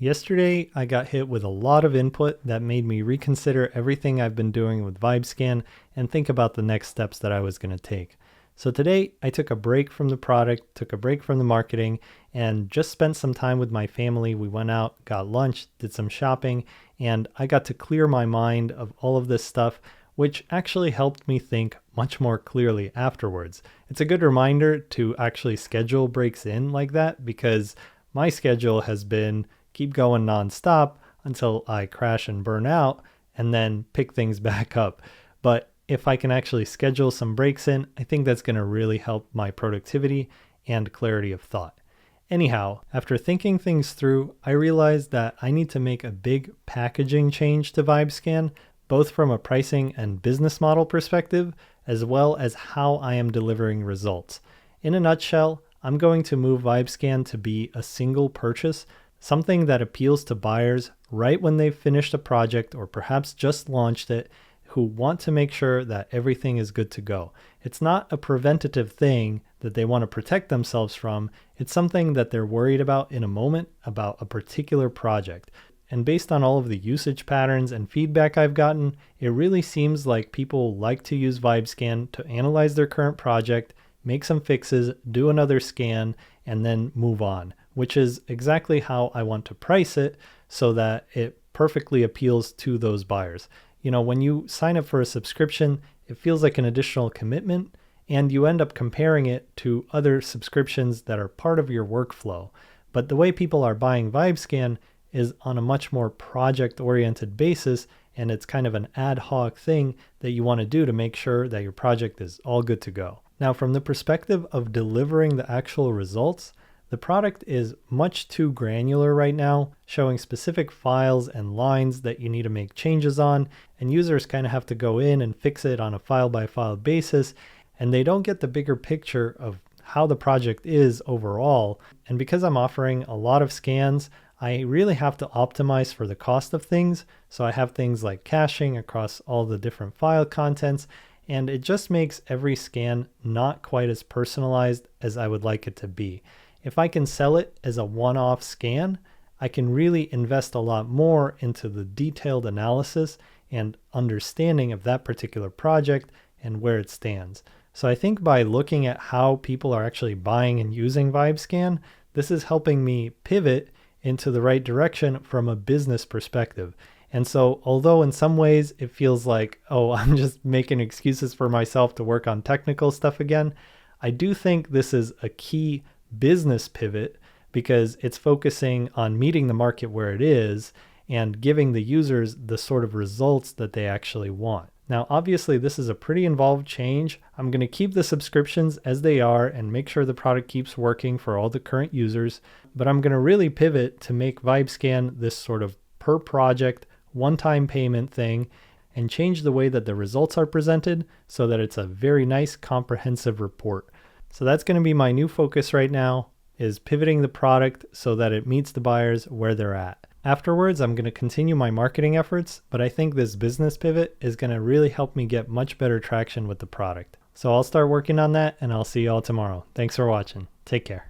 Yesterday, I got hit with a lot of input that made me reconsider everything I've been doing with VibeScan and think about the next steps that I was going to take. So today, I took a break from the product, took a break from the marketing, and just spent some time with my family. We went out, got lunch, did some shopping, and I got to clear my mind of all of this stuff, which actually helped me think much more clearly afterwards. It's a good reminder to actually schedule breaks in like that because my schedule has been keep going nonstop until I crash and burn out and then pick things back up. But if I can actually schedule some breaks in, I think that's going to really help my productivity and clarity of thought. Anyhow, after thinking things through, I realized that I need to make a big packaging change to VibeScan, both from a pricing and business model perspective, as well as how I am delivering results. In a nutshell, I'm going to move VibeScan to be a single purchase, something that appeals to buyers right when they've finished a project or perhaps just launched it, who want to make sure that everything is good to go. It's not a preventative thing that they want to protect themselves from. It's something that they're worried about in a moment about a particular project. And based on all of the usage patterns and feedback I've gotten, it really seems like people like to use VibeScan to analyze their current project, make some fixes, do another scan, and then move on, which is exactly how I want to price it so that it perfectly appeals to those buyers. You know, when you sign up for a subscription, it feels like an additional commitment, and you end up comparing it to other subscriptions that are part of your workflow. But the way people are buying VibeScan is on a much more project-oriented basis, and it's kind of an ad hoc thing that you want to do to make sure that your project is all good to go. Now, from the perspective of delivering the actual results, the product is much too granular right now, showing specific files and lines that you need to make changes on, and users kind of have to go in and fix it on a file-by-file basis, and they don't get the bigger picture of how the project is overall. And because I'm offering a lot of scans, I really have to optimize for the cost of things. So I have things like caching across all the different file contents, and it just makes every scan not quite as personalized as I would like it to be. If I can sell it as a one-off scan, I can really invest a lot more into the detailed analysis and understanding of that particular project and where it stands. So I think by looking at how people are actually buying and using VibeScan, this is helping me pivot into the right direction from a business perspective. And so although in some ways it feels like, oh, I'm just making excuses for myself to work on technical stuff again, I do think this is a key business pivot because it's focusing on meeting the market where it is and giving the users the sort of results that they actually want. Now, obviously, this is a pretty involved change. I'm going to keep the subscriptions as they are and make sure the product keeps working for all the current users, but I'm going to really pivot to make VibeScan this sort of per project, one-time payment thing and change the way that the results are presented so that it's a very nice comprehensive report. So that's going to be my new focus right now, is pivoting the product so that it meets the buyers where they're at. Afterwards, I'm going to continue my marketing efforts, but I think this business pivot is going to really help me get much better traction with the product. So I'll start working on that and I'll see you all tomorrow. Thanks for watching. Take care.